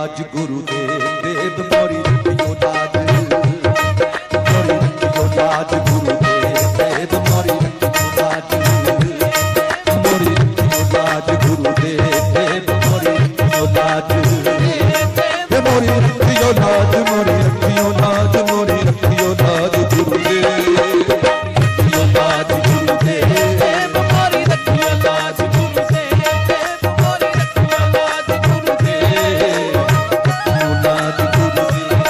लाज गुरुदेव देव मोरी रखियो लाज, मोरी रखियो लाज गुरुदेव देव मोरी रखियो लाज, मोरी रखियो लाज गुरुदेव देव मोरी रखियो लाज, मोरी रखियो लाज, मोरी रखियो लाज, मोरी रखियो लाज गुरुदेव रखियो लाज गुरुदेव मोरी रखियो लाज गुरुदेव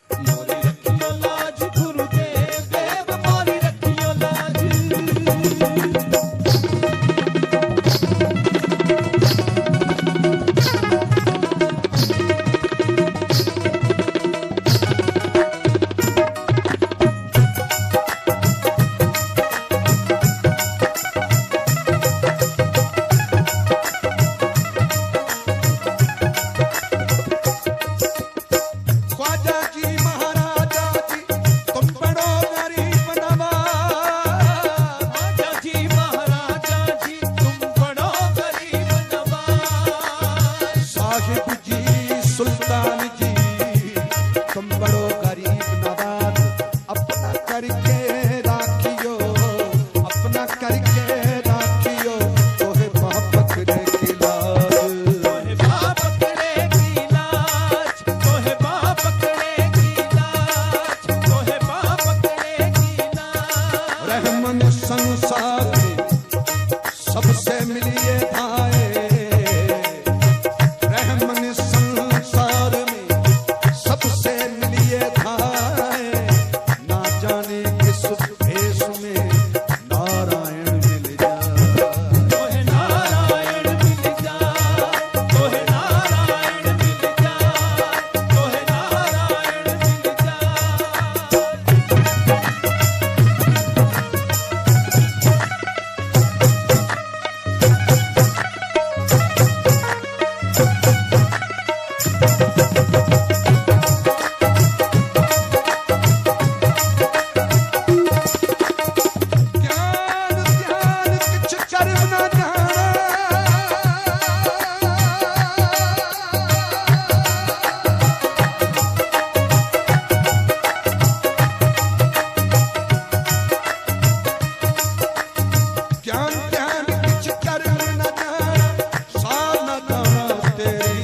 मोरी रखियो लाज गुरुदेव लाज गुरुदेव। तेरी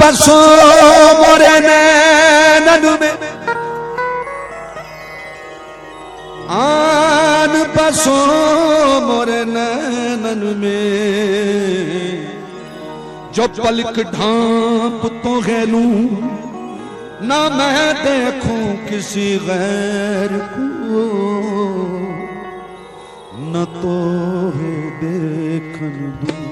बसो मोरे नैनन में, आन बसो मोरे नैनन में, जो पलक ढांप तो गैलू ना मैं देखूं किसी गैर को, न तो है देखन दूं।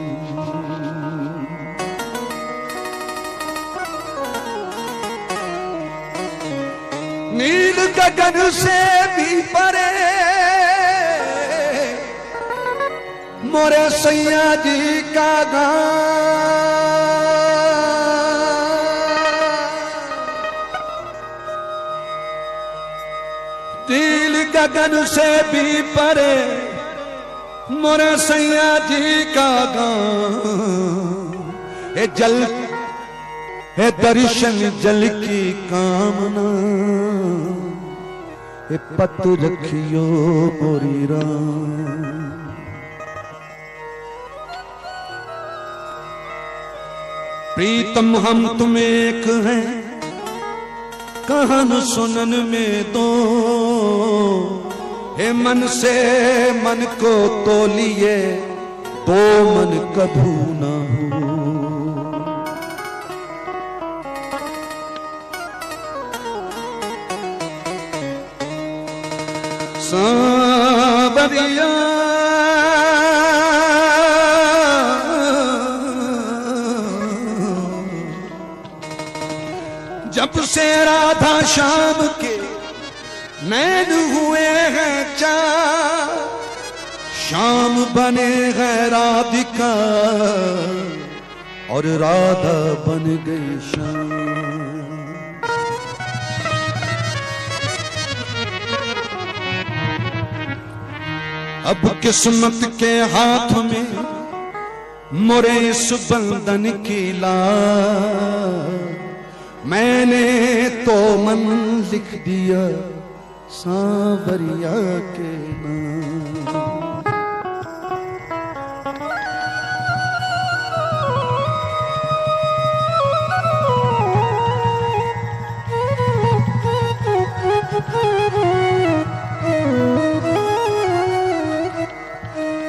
नील गगन से भी परे मोरे सैया जी का नील गगन से भी परे मोरे सैया जी का गान, ए जल है दर्शन जल की कामना, ए पत रखियो मोरी राम। प्रीतम हम तुम एक हैं कहन सुनन में दो, हे मन से मन को तोलिए तो मन कभू न हो। सांवरिया जब से राधा शाम के नैन हुए हैं चार, शाम बने हैं राधिका और राधा बन गई शाम। अब किस्मत के हाथ में मोरे इस बंधन की लाज, मैंने तो मन लिख दिया सांवरिया के नाम।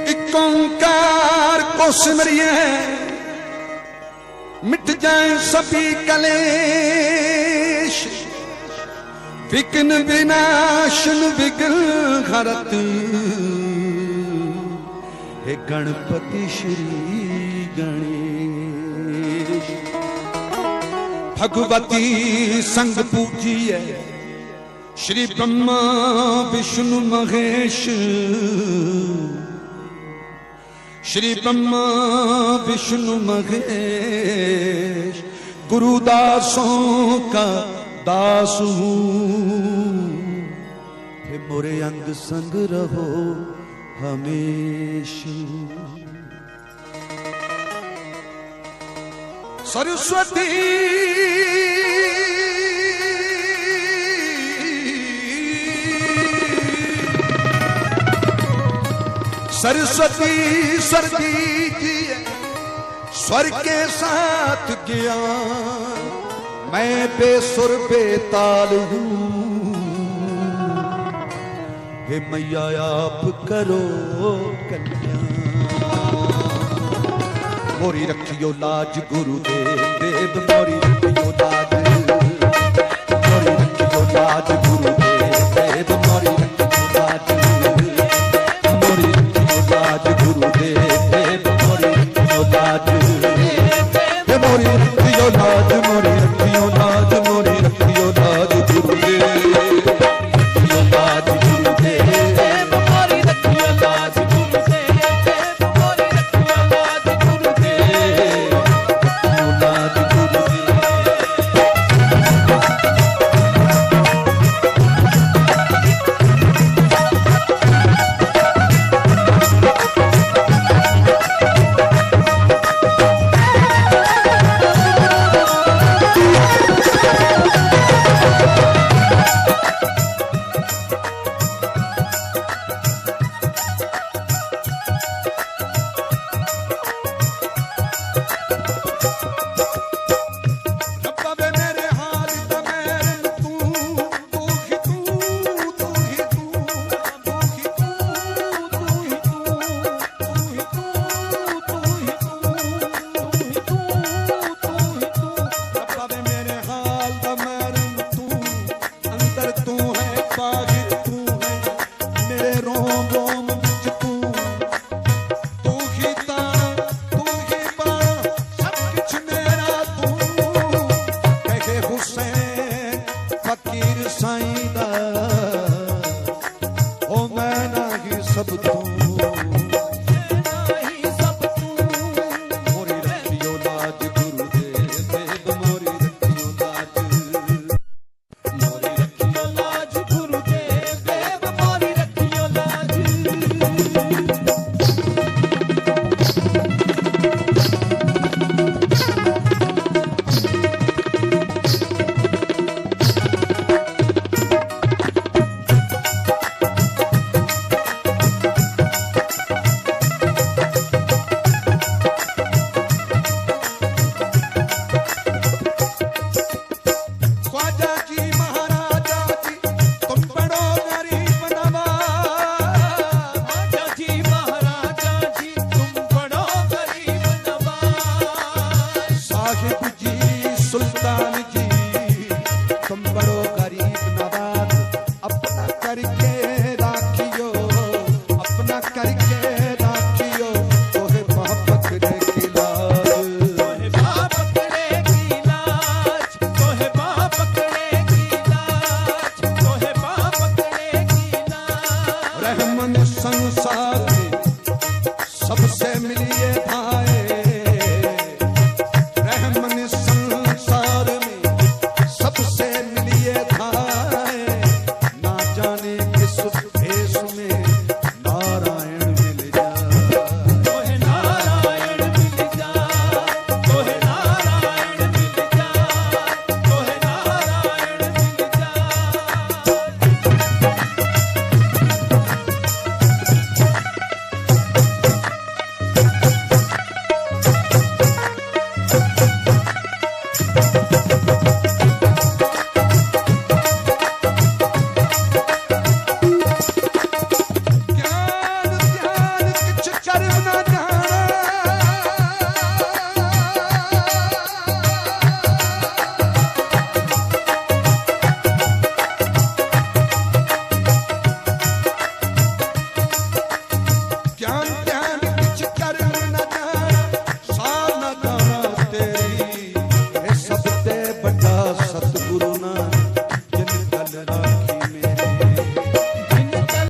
एक ओंकार को सिमरिए मिट जाए सभी कलेश, विघ्न विनाशन विघ्न हरत, हे गणपति श्री गणेश। भगवती संग पूजिए श्री ब्रह्मा विष्णु महेश, श्री ब्रह्मा विष्णु महेश। गुरुदासों का दास हूँ, हे मोरे अंग संग रहो हमेशा। सरस्वती सरस्वती स्वर दीजिए स्वर के साथ ज्ञान, मैं बेसुर बेताल हूँ, हे मैया आप करो कल्याण। मोरी रखियो लाज गुरुदेव देव, मोरी रखियो लाज, मोरी रखियो लाज गुरुदेव देव, मोरी रखियो लाज, मोरी रखियो लाज गुरुदेव देव, मोरी रखियो लाज, मोरी रखियो लाज, मोरी रखियो लाज, मोरी रखियो लाज गुरुदेव, रखियो लाज गुरुदेव, मोरी रखियो लाज गुरुदेव, मोरी रखियो लाज गुरुदेव, रखियो लाज गुरुदेव। सब तू